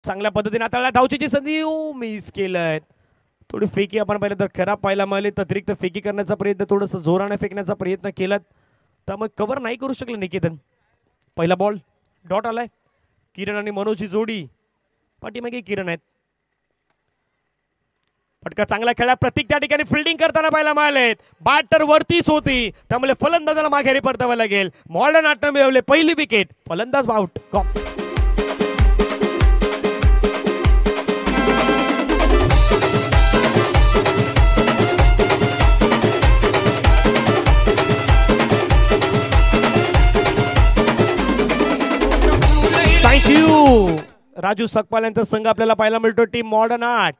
चांगल्या पद्धतीने हाताळला धावचीची संधी मिस केलंय. थोडी फेकी आपण पाहिलं तर खराब पाहायला मिळाली. अतिरिक्त फेकी करण्याचा प्रयत्न थोडंसं जोराने फेकण्याचा प्रयत्न केला त्यामुळे कव्हर नाही करू शकले निकेतन. पहिला बॉल डॉट आलाय. किरण आणि मनोजची जोडी पाठीमागे किरण आहेत. फटका चांगला खेळला. प्रतीक त्या ठिकाणी फिल्डिंग करताना पाहायला मिळाले. बॅटर वरतीच होती त्यामुळे फलंदाजाला माघारी परतावं लागेल. मॉडर्न आर्टने मिळवले पहिली विकेट. फलंदाज आउट. थँक्यू. राजू सकपाल यांचा संघ आपल्याला पाहायला मिळतो. Team modern art.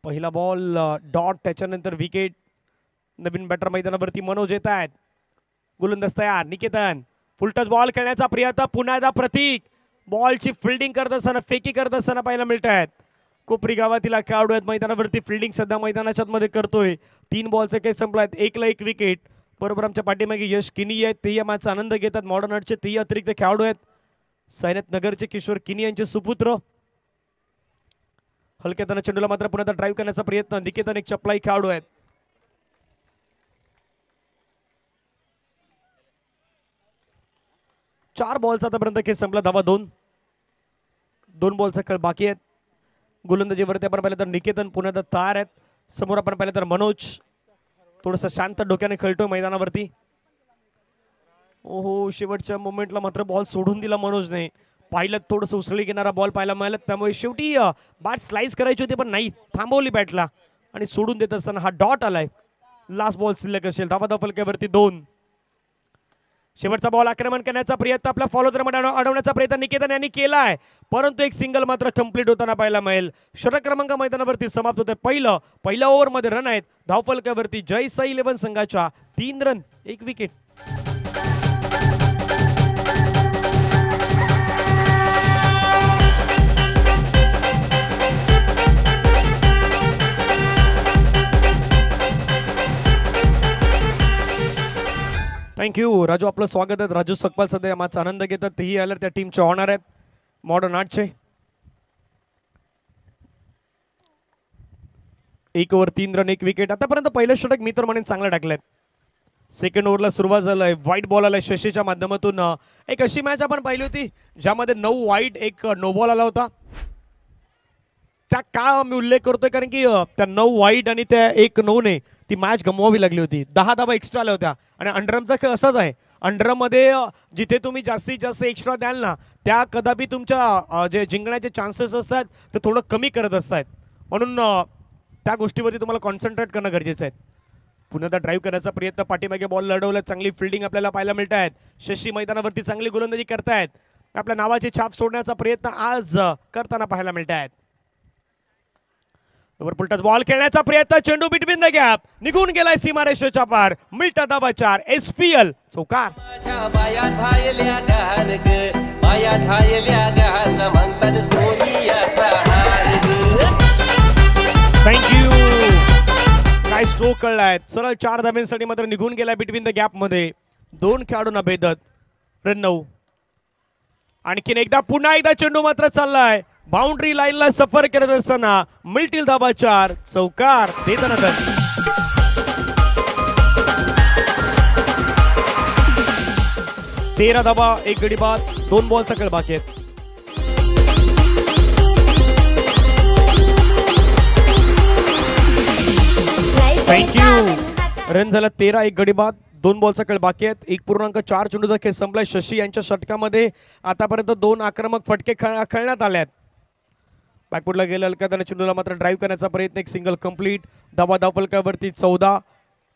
पहिला बॉल डॉट त्याच्यानंतर विकेट. नवीन बॅटर मैदानावरती मनोज येत आहेत. गोलंदाज तयार. निकेतन फुलटच बॉल खेळण्याचा प्रयत्न. पुन्हा एकदा प्रतीक बॉलची फिल्डिंग करत असताना फेकी करत असताना पाहायला मिळत आहेत. कोपरी गावातील खेळाडू आहेत मैदानावरती. फिल्डिंग सध्या मैदानाच्या मध्ये करतोय. 3 बॉलचे काही संपलायत. 1ला 1 विकेट. बरोबर आमच्या पाठीमागे यश किनी आहेत. ते या मॅचचा आनंद घेतात. मॉडर्न आर्टचे ते अतिरिक्त खेळाडू आहेत. सायनाथ नगरचे किशोर किनी यांचे सुपुत्र. हलक्याताना चेंडूला मात्र पुन्हा ड्राईव्ह करण्याचा प्रयत्न. निकेतन एक चपलाई खेळाडू आहेत. चार बॉलचा आतापर्यंत खेळ संपला. धावा 2 बॉलचा खेळ बाकी आहेत. गोलंदाजीवरती आपण पाहिलं तर निकेतन पुन्हा तयार आहेत. समोर आपण पाहिलं तर मनोज थोडंसं शांत डोक्याने खेळतोय मैदानावरती. ओहो शेवटच्या मोमेंटला मात्र बॉल सोडून दिला मनोजने. पाहिलं थोडंसं उसळी घेणारा बॉल पाहायला मिळाला त्यामुळे शेवटी बॅट स्लाइस करायची होती पण नाही थांबवली बॅटला आणि सोडून देत असताना हा डॉट आलाय. लास्ट बॉल शिल्लक असेल. धावा फलक्यावरती 2. शेवटचा बॉल आक्रमण करण्याचा प्रयत्न आपल्या फॉलोमध्ये अडवण्याचा प्रयत्न निकेतन यांनी केलाय परंतु एक सिंगल मात्र कंप्लीट होताना पाहायला मिळेल. षटक क्रमांक मैदानावरती समाप्त होते. पहिल्या ओव्हरमध्ये रन आहेत. धावफलकावरती जय साई 11 संघाच्या 3 रन 1 विकेट. थँक्यू राजू. आपलं स्वागत आहे. राजू सकपाल सध्या या मॅचचा आनंद घेतात. तेही आले त्या टीमचे ऑनर आहेत मॉडर्न आर्टचे. 1 over 3 run 1 wicket. आतापर्यंत पहिलं षटक मी तर म्हणेन चांगलं टाकलंय. सेकंड ओव्हरला सुरुवात झालंय. व्हाईट बॉल आलाय शशीच्या माध्यमातून. एक अशी मॅच आपण पाहिली होती ज्यामध्ये 9 वाईट 1 नो बॉल आला होता. त्या का मी उल्लेख करतोय कारण की त्या 9 वाईट आणि त्या 1 नो ने ती मॅच गमवावी लागली होती. 10 धावा एक्स्ट्रा आल्या होत्या आणि अंडरमचा खेळ असाच आहे. अंडरमध्ये जिथे तुम्ही जास्तीत जास्त एक्स्ट्रा द्याल ना त्या कदापि तुमच्या जे जिंकण्याचे चान्सेस असतात ते थोडं कमी करत असतात. म्हणून त्या गोष्टीवरती तुम्हाला कॉन्सन्ट्रेट करणं गरजेचं आहे. पुन्हा ड्राईव्ह करण्याचा प्रयत्न. पाठीमागे बॉल लढवला. चांगली फिल्डिंग आपल्याला पाहायला मिळत आहेत. शशी मैदानावरती चांगली गोलंदाजी करतायत. आपल्या नावाची छाप सोडण्याचा प्रयत्न आज करताना पाहायला मिळत आहेत. पुलटच बॉल खेळण्याचा प्रयत्न. चेंडू बिटवीन द गॅप निघून गेलाय सीमारेषेच्या पार. मिळता धावा 4. SPL चौकार. थँक्यू. काय स्ट्रोक कळलाय. सरळ 4 धाब्यांसाठी मात्र निघून गेलाय बिटवीन द गॅप मध्ये. 2 खेळाडूंना भेदत. रन 9. आणखीन एकदा पुन्हा एकदा चेंडू मात्र चाललाय. बाउंड्री लाईनला सफर करत असताना मिळतील धावा 4. चौकार देताना 13 धावा 1 गडी बाद. 2 बॉलचा खेळ बाकी आहेत. थँक्यू. रन झाला 13 1 गडी बाद. 2 बॉलचा खेळ बाकी आहेत. 1.4 चेंडूचा खेळ संपलाय. शशी यांच्या षटकामध्ये आतापर्यंत 2 आक्रमक फटके खेळण्यात आले आहेत. बॅकफुटला गेलं हलक्यात आणि चेंडूला मात्र ड्राईव्ह करण्याचा प्रयत्न. एक सिंगल कंप्लीट. धावा फलकावरती 14.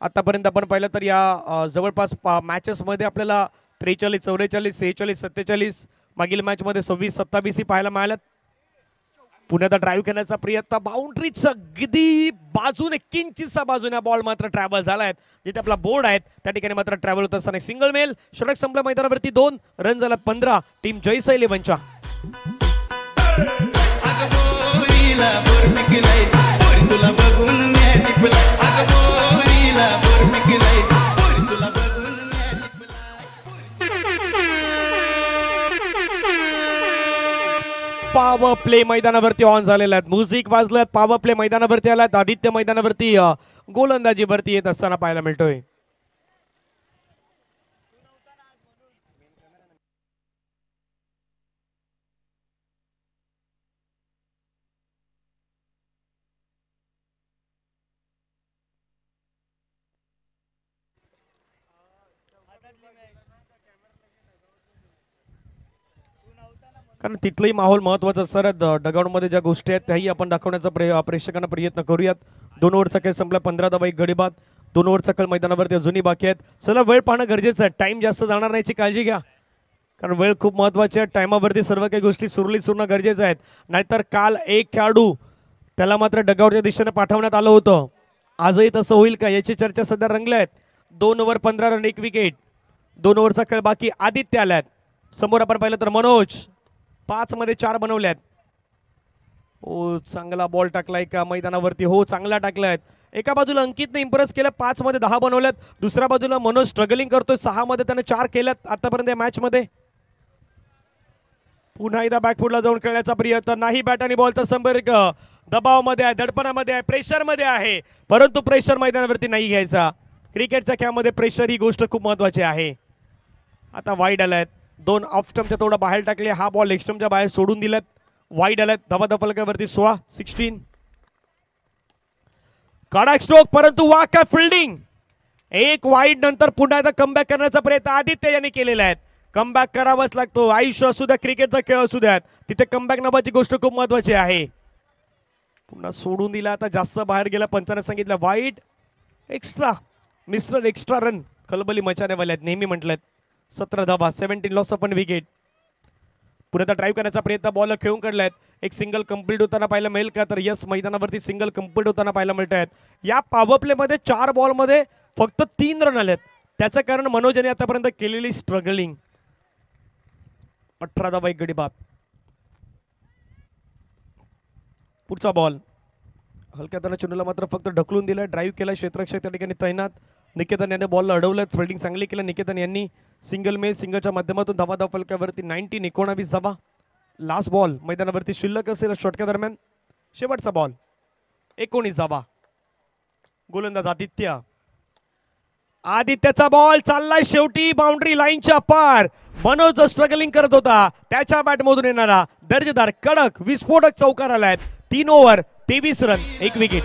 आतापर्यंत आपण पाहिलं तर या जवळपास मॅचेसमध्ये आपल्याला 43 44 46 47 मागील मॅचमध्ये 26 27 ही पाहायला मिळाल्यात. पुण्यात ड्राईव्ह करण्याचा प्रयत्न. बाउंड्रीच्या अगदी बाजूने किंचितसा बाजूने बॉल मात्र ट्रॅव्हल झालाय. जिथे आपला बोर्ड आहे त्या ठिकाणी मात्र ट्रॅव्हल होत असताना सिंगल मेल. षटक संपलं मैदानावरती 2 रन झाला 15. टीम जय साई 11च्या. पॉवर प्ले मैदानावरती ऑन झालेला आहेत. म्युझिक वाजलं, पॉवर प्ले मैदानावरती आलात. आदित्य मैदानावरती गोलंदाजीवरती येत असताना पाहायला मिळतोय. कारण तिथलंही माहोल महत्वाचा सर डगआउटमध्ये ज्या गोष्टी आहेत त्याही आपण दाखवण्याचा प्रेक्षकांना प्रयत्न करूयात. 2 ओव्हरचा खेळ संपला, 15 धावा 1 गडी बाद. 2 ओव्हरचा खेळ मैदानावरती अजूनही बाकी आहेत. चला वेळ पाहणं गरजेचं आहे. टाइम जास्त जाणार नाही याची काळजी घ्या, कारण वेळ खूप महत्वाची आहे. टायमावरती सर्व काही गोष्टी सुरळीत सुरणं गरजेचं आहेत. नाहीतर काल एक खेळाडू त्याला मात्र डगआउटच्या दिशेने पाठवण्यात आलं होतं. आजही तसं होईल का याची चर्चा सध्या रंगल्या आहेत. 2 ओव्हर 15 रन 1 विकेट. 2 ओव्हरचा खेळ बाकी. आदित्य आल्यात समोर. आपण पाहिलं तर मनोज 5 मध्ये 4 बनवल्यात. ओ चांगला बॉल टाकलाय का मैदानावरती? हो चांगला टाकलाय. एका बाजूला अंकितने इम्प्रेस केलं, 5 मध्ये 10 बनवल्यात. दुसऱ्या बाजूला मनोज स्ट्रगलिंग करतोय, 6 मध्ये त्याने 4 केल्यात आतापर्यंत या मॅच मध्ये. पुन्हा एकदा बॅकफुटला जाऊन खेळण्याचा प्रयत्न नाही. बॅट आणि बॉलचा संपर्क दबावामध्ये आहे, दडपणामध्ये आहे, प्रेशरमध्ये आहे, परंतु प्रेशर मैदानावरती नाही घ्यायचा. क्रिकेटच्या खेळामध्ये प्रेशर ही गोष्ट खूप महत्वाची आहे. आता वाईड आलायत. 2 ऑफ स्टंपच्या थोडा बाहेर टाकले. हा बॉल लेग स्टंपच्या बाहेर सोडून दिलात. वाईड आलात. धावा फलकावरती 16 कडक स्ट्रोक, परंतु वा काय फिल्डिंग. एक वाईड नंतर पुन्हा एकदा कमबॅक करण्याचा प्रयत्न आदित्य यांनी केलेला आहे. कमबॅक करावाच लागतो. आयुष्य असू द्या, क्रिकेटचा खेळ असू द्या, तिथे कमबॅक नावाची गोष्ट खूप महत्वाची आहे. पुन्हा सोडून दिला. आता जास्त बाहेर गेला. पंचाने सांगितलं wide. Extra mister extra run खलबली मचानेवाले आहेत नेहमी म्हटलं. 17 धावा 17 लॉस पण विकेट. पुढे आता ड्राईव्ह करण्याचा प्रयत्न बॉल खेळून काढलायत. एक सिंगल कंप्लीट होताना पाहायला मिळेल का? तर यस, मैदानावरती सिंगल कंप्लीट होताना पाहायला मिळत आहेत. या पॉवर प्ले मध्ये 4 बॉल मध्ये फक्त 3 रन आलेत. त्याचं कारण मनोज यांनी आतापर्यंत केलेली स्ट्रगलिंग. 18 धावा 1 गडी बाद. पुढचा बॉल हलक्या त्यानं चुनूला मात्र फक्त ढकलून दिलाय. ड्राईव्ह केला. क्षेत्ररक्षक त्या ठिकाणी तैनात. निकेतन याने बॉलला अडवलं. फिल्डिंग चांगली केलं निकेतन यांनी. सिंगल मे सिंगलच्या माध्यमातून धावा फलकावरती 19 धावा. लास्ट बॉल मैदानावरती शिल्लक असेल षटक्या दरम्यान. शेवटचा बॉल 19 धावा. गोलंदाज आदित्य. आदित्यचा बॉल चाललाय शेवटी बाउंड्री लाईनच्या पार. मनोज स्ट्रगलिंग करत होता, त्याच्या बॅटमधून येणारा दर्जेदार कडक विस्फोटक चौकार आलाय. 3 over 23 run 1 wicket.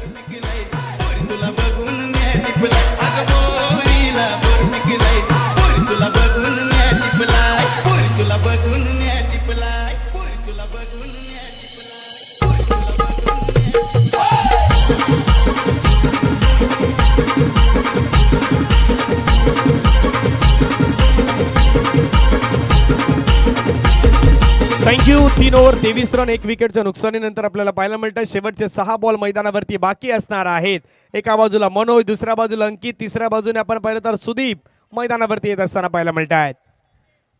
Thank you. 3 over 23 run 1 विकेटच्या नुकसानीनंतर आपल्याला पाहायला मिळतं शेवटचे 6 बॉल मैदानावरती बाकी असणार आहेत. एका बाजूला मनोज, दुसऱ्या बाजूला अंकित, तिसऱ्या बाजूने आपण पाहिलं तर सुदीप मैदानावरती येत असताना पाहायला मिळत आहेत.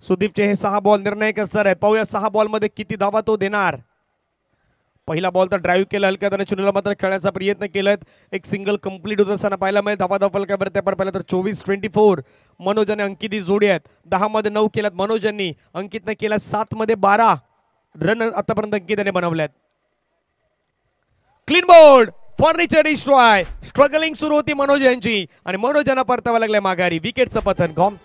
सुदीपचे हे 6 बॉल निर्णायक असणार आहेत. पाहूया 6 बॉल मध्ये किती धावा तो देणार. पहिला बॉल तर ड्राईव्ह केला, हलक्या त्याने चुनूला मात्र खेळण्याचा प्रयत्न केलाय. एक सिंगल कंप्लीट होत असताना पाहायला मिळेल. धावा फलकावरती आपण पाहिलं तर 24-24 मनोज आणि अंकित ही जोडी आहेत. 10 मध्ये 9 केल्यात मनोज यांनी. अंकितने केला 7 मध्ये 12 रन आतापर्यंत अंकित याने बनवल्यात. Clean board. Furniture destroy. Struggling सुरू होती मनोज यांची आणि मनोज यांना परतावा लागलाय माघारी. विकेटचं पतन. गॉम.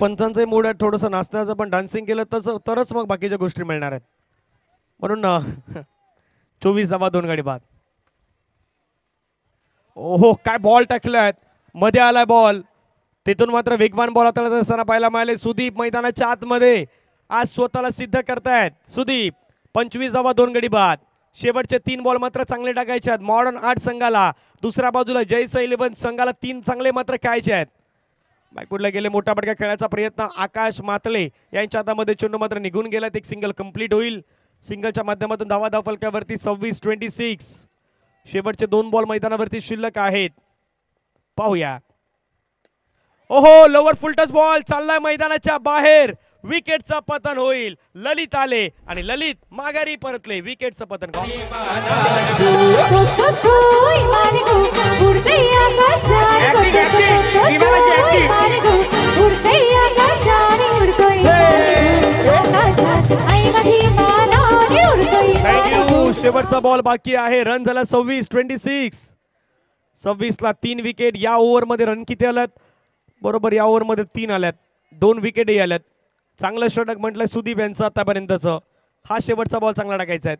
पंचांचे मूड आहे थोडंसं नाचण्याचं, पण डान्सिंग केलं तरच मग बाकीच्या गोष्टी मिळणार आहेत. म्हणून 24 धावा 2 गडी बाद. ओहो काय बॉल टाकलाय. मध्ये आलाय बॉल. तिथून मात्र वेगवान बॉल हाताळत असताना पाहायला मिळाले. सुदीप मैदानाच्या आतमध्ये आज स्वतःला सिद्ध करतायत. सुदीप 25 धावा 2 गडी बाद. शेवटचे 3 बॉल मात्र चांगले टाकायचे आहेत मॉडर्न 8 संघाला. दुसऱ्या बाजूला जयसा 11 संघाला 3 चांगले मात्र खेळायचे आहेत. बॅकफुटला गेले. मोठा पटका खेळण्याचा प्रयत्न आकाश मातले यांच्या हातामध्ये चेंडू मात्र निघून गेलात. एक सिंगल कंप्लीट होईल. सिंगलच्या माध्यमातून धावा फलकावरती 26-26 शेवटचे 2 बॉल मैदानावरती शिल्लक आहेत. पाहूया. ओहो, लोवर फुलटस बॉल चाललाय मैदानाच्या बाहेर. विकेटचा पतन होईल. ललित आले आणि ललित माघारी परतले. विकेटचं पतन. शेवटचा बॉल बाकी आहे. रन झाला 26. 26ला 3 विकेट. या ओव्हरमध्ये रन किती आल्यात? बरोबर, या ओव्हरमध्ये 3 आल्यात. 2 विकेटही आल्यात. चांगलं षटक म्हटलंय सुदीप यांचं आतापर्यंतचं. हा शेवटचा बॉल चांगला टाकायचा आहे.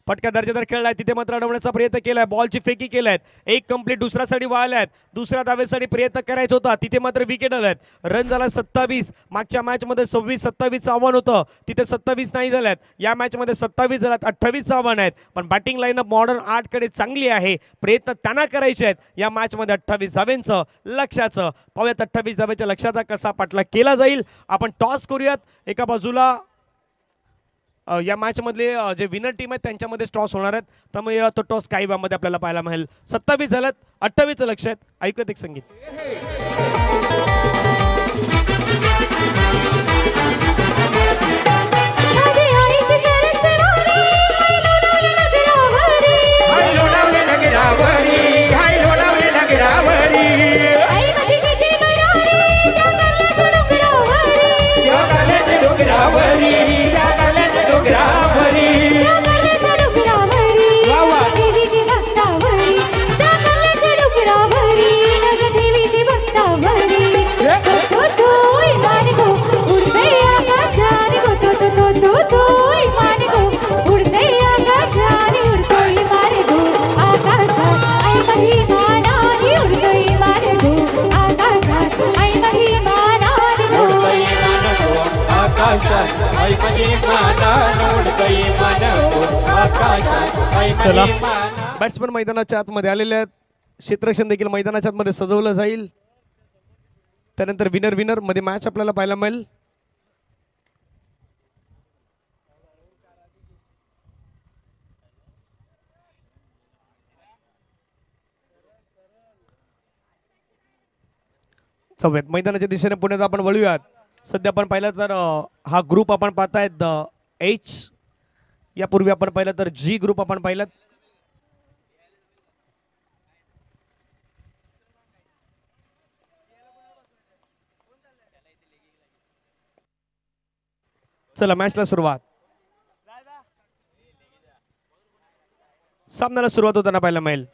फटका दर्जेदार खेळलाय. तिथे मात्र अडवण्याचा प्रयत्न केलाय. बॉलची फेकी केलाय. एक कंप्लीट दुसऱ्यासाठी वाळल्यात. दुसऱ्या धावेसाठी प्रयत्न करायचा होता. तिथे मात्र विकेट आल्यात. रन झाला 27. मागच्या मॅच मध्ये 26-27चं आव्हान होतं. तिथे 27 नाही झाल्यात. या मॅच मध्ये 27 झाल्यात. 28चं आव्हान आहेत. पण बॅटिंग लाईनअप मॉडर्न 8 कडे चांगली आहे. प्रयत्न त्यांना करायचे आहेत. या मॅच मध्ये 28 धावेंचं लक्ष्याचं. पाहूयात 28 धावेच्या लक्ष्याचा कसा पाठला केला जाईल. आपण टॉस करूयात. एका बाजूला या मॅच मधले जे विनर टीम आहेत त्यांच्यामध्ये टॉस होणार आहेत. त्यामुळे तो टॉस काही वेळामध्ये आपल्याला पाहायला मिळेल. 27 झाल्यात. 28चं लक्ष आहेत. ऐकूयात एक संगीत. चला, बॅट्समन मैदानाच्या आतमध्ये आलेले आहेत. क्षेत्ररक्षण देखील मैदानाच्या आतमध्ये सजवलं जाईल. त्यानंतर विनर मध्ये मॅच आपल्याला पाहायला मिळेल. चौव्यात मैदानाच्या दिशेने पुण्यात आपण वळूयात. सध्या आपण पाहिलं तर हा ग्रुप आपण पाहतायत H. यापूर्वी आपण पाहिलं तर G ग्रुप आपण पाहिलं. चला, मॅचला सुरुवात. सामन्याला सुरुवात होताना पाहायला मिळेल.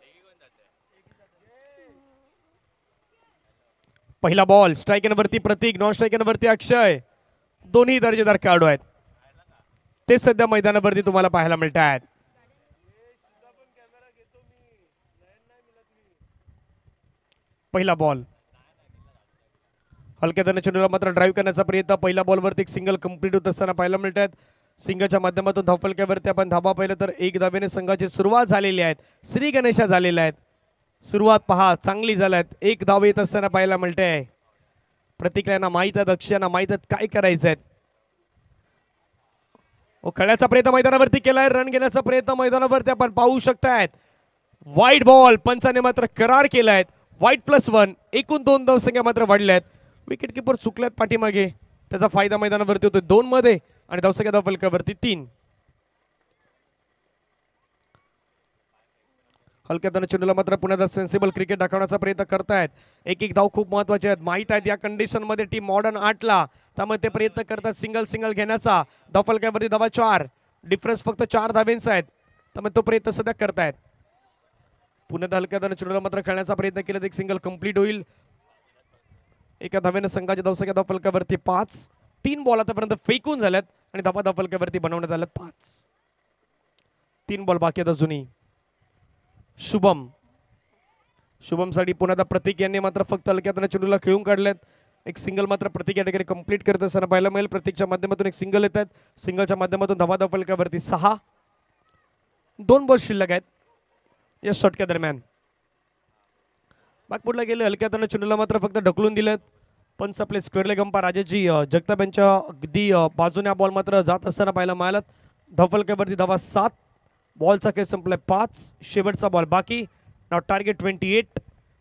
पहिला बॉल स्ट्राइकरवरती प्रतीक, नॉन स्ट्राइकरवरती अक्षय. दोन्ही दर्जेदार खेळाडू आहेत. ते सध्या मैदानावरती तुम्हाला पाहायला मिळत आहेत. पहिला बॉल हलक्या चेंडूला मात्र ड्राईव्ह करण्याचा प्रयत्न. पहिल्या बॉलवरती एक सिंगल कंप्लीट होत असताना पाहायला मिळत आहेत. सिंगलच्या माध्यमातून धावफलक्यावरती आपण धाबा पाहिलं तर 1 धावेने संघाची सुरुवात झालेली आहे. श्री गणेशा झालेल्या आहेत. सुरुवात पहा चांगली झाल्यात. 1 धाव येत असताना पाहायला मिळते. प्रतीकला माहित आहेत, अक्षयांना माहित आहेत काय करायचं आहे. खेळण्याचा प्रयत्न मैदानावरती केलाय. रन घेण्याचा प्रयत्न मैदानावरती आपण पाहू शकतायत. वाईट बॉल पंचाने मात्र करार केलाय. वाईट +1. एकूण 2 धावसंख्या मात्र वाढल्यात. विकेट किपर चुकल्यात पाठीमागे. त्याचा फायदा मैदानावरती होतो 2 मध्ये आणि धावसंख्या धावफलकावरती 3. हलक्या चेंडूला मात्र पुण्यात सेन्सिबल क्रिकेट दाखवण्याचा प्रयत्न करतायत. एक धाव खूप महत्वाचे आहेत. माहित आहेत या कंडिशन मध्ये टीम मॉडर्न 8ला. त्यामुळे ते प्रयत्न करतात सिंगल घेण्याचा. धावफलकावरती धावा 4. डिफरन्स फक्त 4 धावेंचा आहेत. त्यामुळे तो प्रयत्न सध्या करतायत. पुण्यात हलक्या चेंडूला मात्र खेळण्याचा प्रयत्न केला. एक सिंगल कंप्लीट होईल. एका धावेने संघाच्या धावसंख्या धावफलकावरती 5. 3 बॉल आतापर्यंत फेकून झाल्यात आणि धावा धावफलकावरती बनवण्यात आल्यात 5. 3 बॉल बाकी आहेत अजूनही. शुभम साठी पुण्यात प्रतीक यांनी मात्र फक्त हलक्या चेंडूला खेळून काढलेत. एक सिंगल मात्र प्रतीक या ठिकाणी कंप्लीट करत असताना पाहायला मिळेल. प्रतीकच्या माध्यमातून एक सिंगल येत आहेत. सिंगलच्या माध्यमातून धावा धावफलकावरती 6. 2 बॉल शिल्लक आहेत या षटक्या दरम्यान. बागपुडला गेले. हलक्या चेंडूला मात्र फक्त ढकलून दिलेत. पंच आपले स्क्वेअर लेग अंपायर राजेशजी जगताप यांच्या अगदी बाजूने बॉल मात्र जात असताना पाहायला मिळाला. धावफलकावरती धावा 7. बॉलचा खेळ संपलाय 5, शेवटचा बॉल बाकी. नाव टार्गेट 28.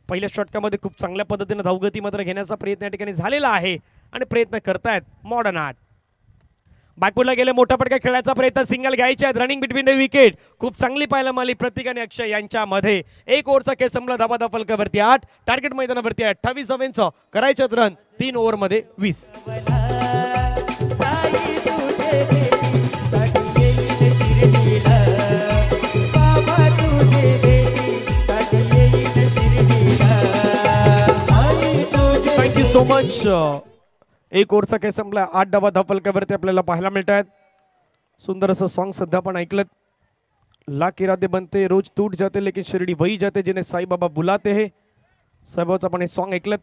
पहिल्या षटकामध्ये खूप चांगल्या पद्धतीने धावगती मात्र घेण्याचा प्रयत्न या ठिकाणी झालेला आहे आणि प्रयत्न करतायत मॉडर्न आर्ट. बॅकफुटला गेले, मोठा फटका खेळण्याचा प्रयत्न, सिंगल घ्यायचे आहेत. रनिंग बिटवीन द विकेट खूप चांगली पाहायला मिळाली प्रतीक आणि अक्षय यांच्यामध्ये. 1 ओव्हरचा खेळ संपला. धाबा फलकावरती 8, टार्गेट मैदानावरती 28 धावांचं करायचे रन 3 ओव्हरमध्ये 20. Thank you so much. 1 ओव्हरचा खेळ संपला. 8 धावा धावफलकावरती आपल्याला पाहायला मिळत आहेत. सुंदर असं सॉन्ग सध्या पण ऐकलं. लाख इरादे बनते रोज टूट जाते लेकिन शिर्डी वही जाते जिन्हें साईबाबा बुलाते हे. साईबाबाचं पण हे सॉन्ग ऐकलं.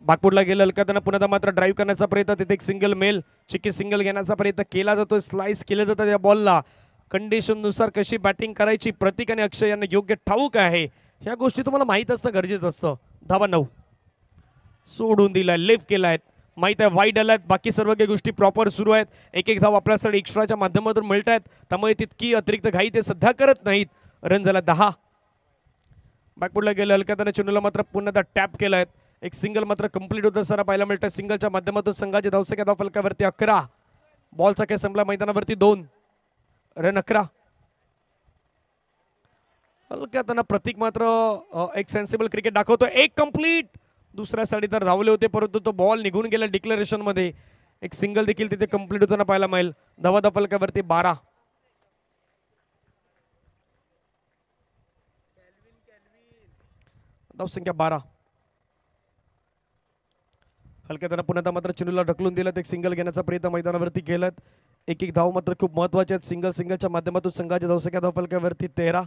बागपूरला गेलं अलकाताना पुन्हा मात्र ड्राईव्ह करण्याचा प्रयत्न, तिथे एक सिंगल मेल चिक्की सिंगल घेण्याचा प्रयत्न केला जातो. स्लाइस केलं जातं त्या बॉलला. कंडिशननुसार कशी बॅटिंग करायची प्रतीक आणि अक्षय यांना योग्य ठाऊक आहे. ह्या गोष्टी तुम्हाला माहीत असतं, गरजेचं असतं. धावा 9 सोडून दिलाय, लेफ्ट केलाय, माहित आहे वाईड आलाय. बाकी सर्व काही गोष्टी प्रॉपर सुरू आहेत. एक धाव आपल्यासाठी एक्स्ट्राच्या माध्यमातून मिळत आहेत, त्यामुळे तितकी अतिरिक्त घाई ते सध्या करत नाहीत. रन झाला 10. बॅकफुटला गेलं अलकाताना चेंडूला मात्र पुन्हा टॅप केलाय. एक सिंगल मात्र कंप्लीट होत असताना पाहायला मिळतं. सिंगलच्या माध्यमातून संघाचे धावसंख्या धावफलकावरती 11. बॉलचा खेळ संपला. मैदानावरती 2 रन 11. अलकाताना प्रतीक मात्र एक सेन्सिबल क्रिकेट दाखवतो. एक कंप्लीट. दुसऱ्या साइड तर धावले होते परंतु तो बॉल निघून गेला डिक्लेरेशन मध्ये. एक सिंगल देखील तिथे कंप्लीट होताना पाहायला मिळेल. धावा धावफलकावरती 12. धावसंख्या 12. हलक्याताना पुन्हा मात्र चेंडूला ढकलून दिलं. एक सिंगल घेण्याचा प्रयत्न मैदानावरती केलात. एक धाव मात्र खूप महत्वाचे आहेत. सिंगलच्या माध्यमातून संघाच्या धावसंख्या धावफलकावरती 13.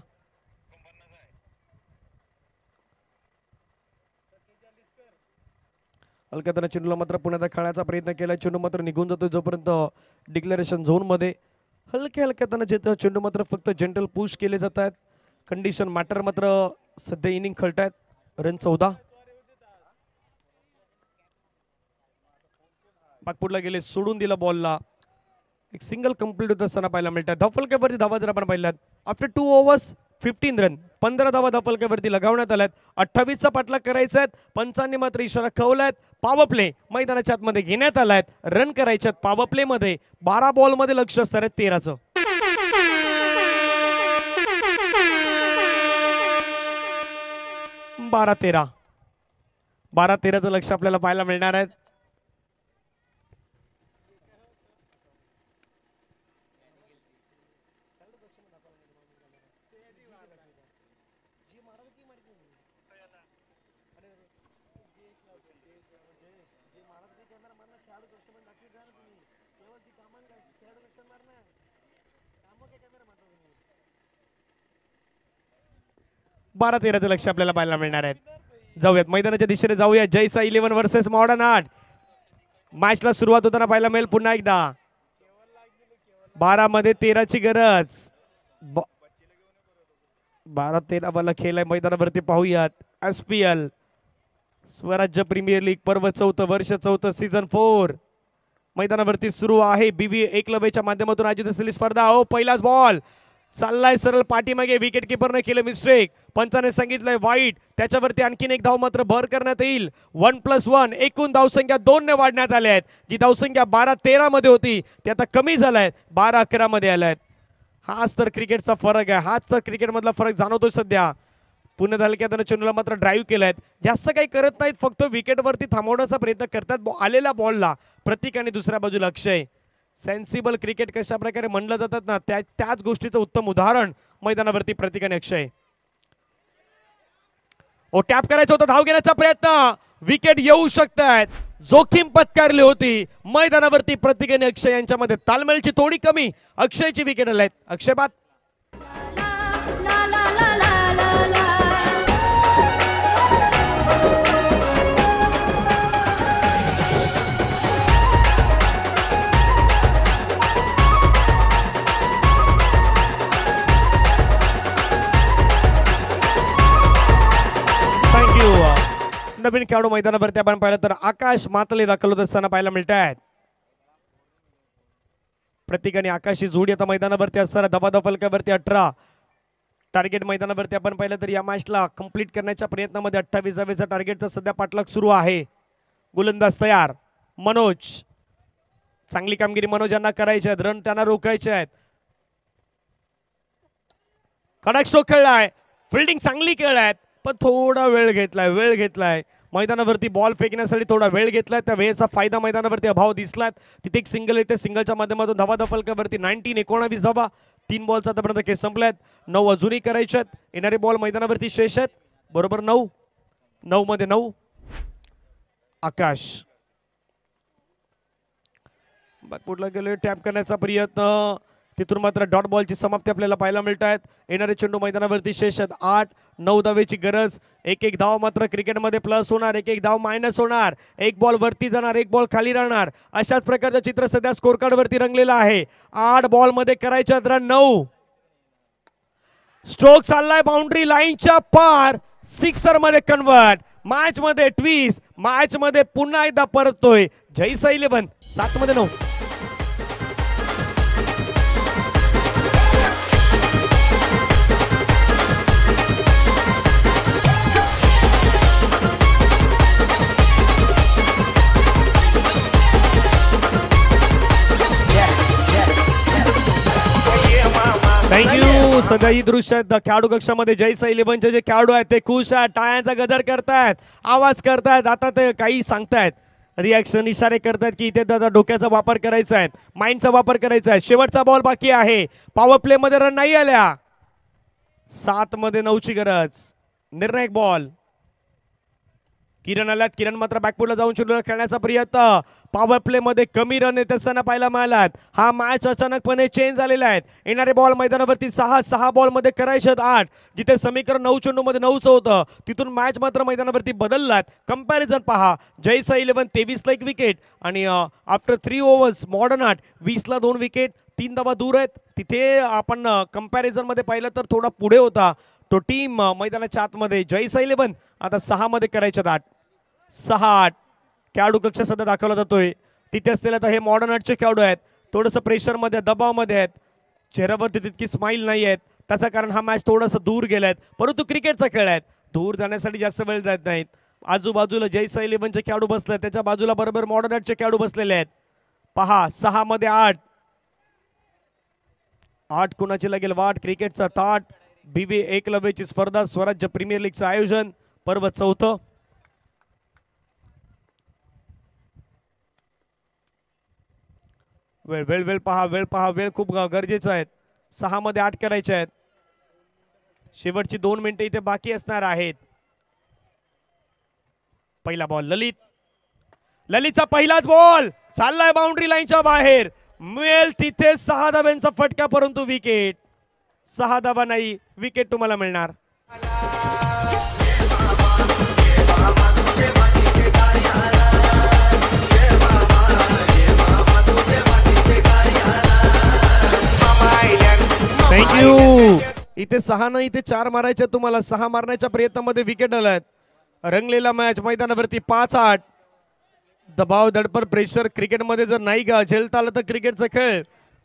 हलक्याताना चेंडूला मात्र पुन्हा खेळण्याचा प्रयत्न केला. चेंडू मात्र निघून जातो जोपर्यंत डिक्लेरेशन झोन मध्ये. हलक्याताना जे चेंडू मात्र फक्त जनरल पुश केले जात आहेत. कंडिशन मॅटर मात्र सध्या इनिंग खेळतायत. रन 14. बागपूरला गेले, सोडून दिला बॉलला. एक सिंगल कंप्लीट होत असताना पाहायला मिळतात. धावफलकावरती धावा जर आपण पाहिल्यात आफ्टर 2 ओव्हर्स 15 रन, 15 धावा धावफलकावरती लगावण्यात आल्यात. 28चा पाठलाग करायचा आहे. पंचांनी मात्र इशारा कवलायत. पॉवर प्ले मैदानाच्या आतमध्ये घेण्यात आलाय. रन करायचे आहेत पॉवर प्ले मध्ये. 12 बॉल मध्ये लक्ष असणार आहे 13चं. बारा 13चं लक्ष आपल्याला पाहायला मिळणार आहे. बारा 13चं लक्ष आपल्याला पाहायला मिळणार आहे. जाऊयात मैदानाच्या दिशेने जाऊया. जैसा 11 वर्सेस मॉडर्न आर्ट. मॅचला सुरुवात होताना पाहायला मिळेल पुन्हा एकदा. 12 मध्ये 13ची गरज. 12-13 वाला खेळ आहे मैदानावरती. पाहूयात SPL स्वराज्य प्रीमियर लीग पर्व 4th वर्ष 4th सीझन 4 मैदानावरती सुरू आहे. BB एकलव्यच्या माध्यमातून आयोजित असलेली स्पर्धा. पहिलाच बॉल चाललाय सरळ पाठीमागे. विकेट किपरने केलं मिस्टेक. पंचाने सांगितलंय वाईट. त्याच्यावरती आणखीन एक धाव मात्र भर करण्यात येईल. 1+1 एकूण धावसंख्या 2 ने वाढण्यात आल्या आहेत. जी धावसंख्या 12-13 मध्ये होती ती आता कमी झालाय, 12-11 मध्ये आल्यात. हाच तर क्रिकेटचा फरक आहे. हाच तर क्रिकेट मधला फरक जाणवतोय सध्या. पुणे हलक्यात चेंडूला मात्र ड्राईव्ह केलाय. जास्त काही करत नाहीत, फक्त विकेटवरती थांबवण्याचा प्रयत्न करतात आलेल्या बॉलला प्रतीक आणि दुसऱ्या बाजूला अक्षय. सेन्सिबल क्रिकेट कशा प्रकारे म्हणलं जातात ना, त्याच गोष्टीचं उत्तम उदाहरण मैदानावरती प्रतीक आणि अक्षय. टॅप करायचं होतं, धाव घेण्याचा प्रयत्न. विकेट येऊ शकतात. जोखीम पत्करली होती मैदानावरती. प्रतीक आणि अक्षय यांच्यामध्ये तालमेलची थोडी कमी. अक्षयची विकेट आल्यात. अक्षय बाद. नवीन खेळाडू मैदानावरती आपण पाहिलं तर आकाश मातले दाखल होत असताना पाहायला मिळत आहेत. प्रत्येकाने आकाशी जोडी आता मैदानावरती असणार. दबादब फलकावरती 18 टार्गेट मैदानावरती आपण पाहिलं तर या मॅचला कंप्लीट करण्याच्या प्रयत्नामध्ये 28चा टार्गेटचा सध्या पाठलाग सुरू आहे. गोलंदाज तयार. मनोज, चांगली कामगिरी मनोज यांना करायची आहेत. रन त्यांना रोखायचे आहेत. कडक स्ट्रोक खेळलाय. फिल्डिंग चांगली खेळलाय पण थोडा वेळ घेतलाय. मैदानावरती बॉल फेकण्यासाठी थोडा वेळ घेतलाय. त्या वेळेचा फायदा मैदानावरती अभाव दिसलाय. तिथे एक सिंगल येते. सिंगलच्या माध्यमातून धावा फलकावरती 19 धावा. 3 बॉलचा आतापर्यंत केस संपल्यात. 9 अजूनही करायचे आहेत. येणारे बॉल मैदानावरती शेष आहेत. बरोबर 9 मध्ये 9. आकाश बॅकफुटला गेले. टॅप करण्याचा प्रयत्न. तिथून मात्र डॉट बॉलची समाप्ती आपल्याला पाहायला मिळत आहेत. येणारे चेंडू मैदानावरती शेष आहेत. 8-9 धावेची गरज. एक धाव मात्र क्रिकेटमध्ये प्लस होणार. एक धाव मायनस होणार. एक बॉल वरती जाणार, एक बॉल खाली राहणार. अशाच प्रकारचं चित्र सध्या स्कोर कार्ड वरती रंगलेलं आहे. 8 बॉल मध्ये करायच्या रन 9. स्ट्रोक चाललाय बाउंड्री लाईनच्या पार. सिक्सर मध्ये कन्वर्ट. मॅच मध्ये ट्विस्ट. मॅच मध्ये पुन्हा एकदा परततोय जैसा 11. 7 मध्ये 9. थँक्यू. सध्या ही दृश्य आहेत खेळाडू कक्षामध्ये. जैसा 11चे जे खेळाडू आहेत ते खुश आहेत. टाळ्यांचा गजर करतायत, आवाज करतायत. आता ते काही सांगतायत, रिॲक्शन इशारे करतायत की इथे दादा डोक्याचा वापर करायचा आहे, माइंडचा वापर करायचा आहे. शेवटचा बॉल बाकी आहे. पॉवर प्ले मध्ये रन नाही आल्या. 7 मध्ये 9ची गरज. निर्णायक बॉल. किरण आल्यात. किरण मात्र बॅकफुटला जाऊन चेंडूला खेळण्याचा प्रयत्न. पॉवर प्ले मध्ये कमी रन येत असताना पाहायला मिळालात. हा मॅच अचानकपणे चेंज झालेला आहे. येणारे बॉल मैदानावरती 6 बॉल मध्ये करायचे 8. जिथे समीकरण 9 चेंडू मध्ये 9चं होतं तिथून मॅच मात्र मैदानावरती बदललात. कंपॅरिझन पहा. जैसा 11 23ला 1 विकेट आणि आफ्टर 3 ओव्हर्स मॉडर्न आर्ट 20ला 2 विकेट. 3 धावा दूर आहेत. तिथे आपण कंपॅरिझन मध्ये पाहिलं तर थोडा पुढे होता तो टीम मैदानाच्या आतमध्ये. जैसा 11 आता 6 मध्ये करायच्यात 8. 6-8 खेळाडू कक्ष सध्या दाखवला जातोय. तिथे असलेले आता हे मॉडर्न आर्टचे खेळाडू आहेत. थोडंसं प्रेशरमध्ये, दबावामध्ये आहेत. चेहऱ्यावरती तितकी स्माईल नाही आहेत. त्याचं कारण हा मॅच थोडंसं दूर गेलाय. परंतु क्रिकेटचा खेळ आहे. दूर जाण्यासाठी जास्त वेळ जात नाहीत. आजूबाजूला जैसा 11चे खेळाडू बसले. त्याच्या बाजूला बरोबर मॉडर्न आर्टचे खेळाडू बसलेले आहेत. पहा 6 मध्ये 8. 8 कुणाची लागेल वाट. क्रिकेटचा ताट. BV एकलव्यची स्पर्धा. स्वराज्य प्रीमियर लीगचं आयोजन. पर्व 4. वेळ पहा. वेळ खूप गरजेचं आहे. 6 मध्ये 8 करायचे आहेत. शेवटची 2 मिनिटे इथे बाकी असणार आहेत. पहिला बॉल ललितचा पहिलाच बॉल चाललाय बाउंड्री लाईनच्या बाहेर. मिळेल तिथे 6 धाब्यांचा फटका परंतु विकेट. 6 धाबा नाही, विकेट तुम्हाला मिळणार. थँक्यू. इथे 6 नाही, इथे 4 मारायचे तुम्हाला. 6 मारण्याच्या प्रयत्नामध्ये विकेट आलात. रंगलेला मॅच मैदानावरती 5-8. दबाव, दडपण, प्रेशर क्रिकेटमध्ये जर नाही का झेलता आलं तर क्रिकेटचा खेळ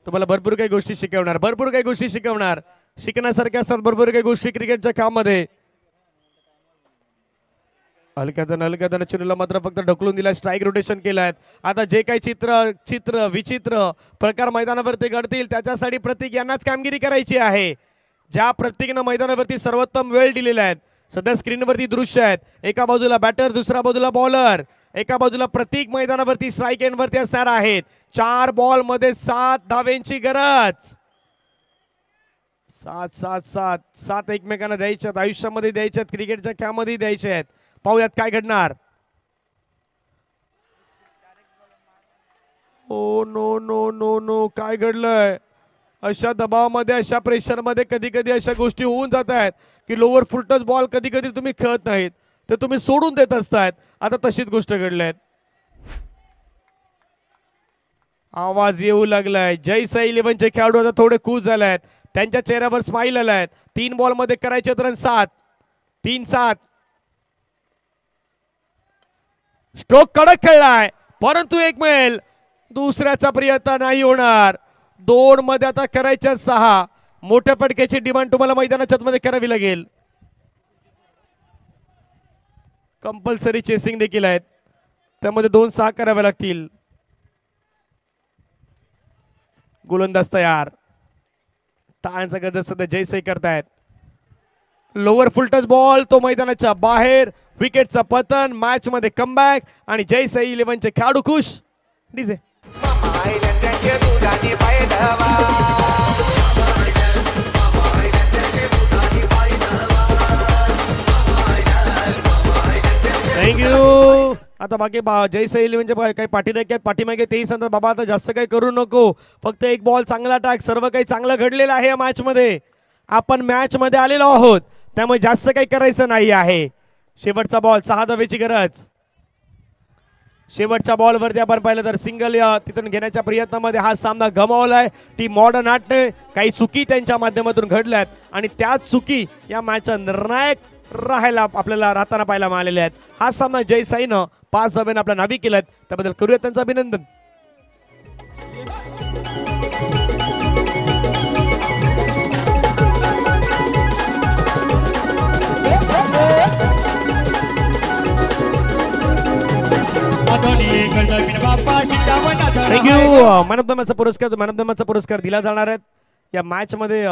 तुम्हाला भरपूर काही गोष्टी शिकवणार. शिकण्यासारख्या असतात भरपूर काही गोष्टी क्रिकेटच्या कामामध्ये. हलक्यानं चेंडूला मात्र फक्त ढकलून दिला. स्ट्राईक रोटेशन केलाय. आता जे काही चित्र विचित्र प्रकार मैदानावरती घडतील त्याच्यासाठी प्रत्येक यांनाच कामगिरी करायची आहे. ज्या प्रत्येकानं मैदानावरती सर्वोत्तम वेळ दिलेला आहे. सध्या स्क्रीनवरती दृश्य आहेत. एका बाजूला बॅटर, दुसऱ्या बाजूला बॉलर. एका बाजूला प्रत्येक मैदानावरती स्ट्राईक एंडवरती असणार आहेत. 4 बॉल मध्ये 7 धावेंची गरज. 7 एकमेकांना द्यायच्यात. आयुष्यामध्ये द्यायच्यात, क्रिकेटच्या खेळामध्ये द्यायचे आहेत. पाहूयात काय घडणार. ओ नो काय घडलंय. अशा दबावामध्ये, अशा प्रेशरमध्ये कधी कधी अशा गोष्टी होऊन जात आहेत की लोअर फुलटच बॉल कधी कधी तुम्ही खेळत नाहीत, ते तुम्ही सोडून देत असतायत. आता तशीच गोष्ट घडली. आवाज येऊ लागलाय. जैसा 11चे खेळाडू आता थोडे खुश झाले आहेत. त्यांच्या चेहऱ्यावर स्माईल आलाय. 3 बॉल मध्ये करायचे रन 7. 3-7. स्ट्रोक कडक खेळलाय परंतु 1 मिळेल. दुसऱ्याचा प्रयत्न नाही होणार. 2 मध्ये आता करायच्या 6. मोठ्या फटक्याची डिमांड तुम्हाला मैदानाच्या मध्ये करावी लागेल. कंपल्सरी चेसिंग देखील आहेत, त्यामध्ये 2-6 कराव्या लागतील. गोलंदाज तयार. टाळ्यांचा गजर सध्या जयसाई करतायत. लोअर फुलटच बॉल, तो मैदानाच्या बाहेर. विकेटचा पतन, मॅच मध्ये कमबॅक आणि जयसाई 11चे खेळाडू खुश. DJ thank you. आता बाकी जयसाई 11चे काही पाठीराखे आहेत पाठीमागे, तेही सांगतात बाबा आता जास्त काही करू नको, फक्त एक बॉल चांगला टाक. सर्व काही चांगलं घडलेलं आहे या मॅच मध्ये. आपण मॅच मध्ये आलेलो आहोत, त्यामुळे जास्त काही करायचं नाही आहे. शेवटचा बॉल, 6 धावेची गरज. शेवटच्या बॉलवरती आपण पाहिलं तर सिंगल तिथून घेण्याच्या प्रयत्नामध्ये हा सामना गमावलाय. टीम मॉडर्न आर्टने काही चुकी त्यांच्या माध्यमातून घडल्यात आणि त्या चुकी या मॅचचा निर्णायक राहायला आपल्याला राहताना पाहायला मिळालेले आहेत. हा सामना जयसाईनं 5 धाब्याने आपला नावी केलाय, त्याबद्दल करूया त्यांचं अभिनंदन. थँक्यू. मॅन ऑफ द मॅचचा पुरस्कार दिला जाणार आहे या मॅच मध्ये.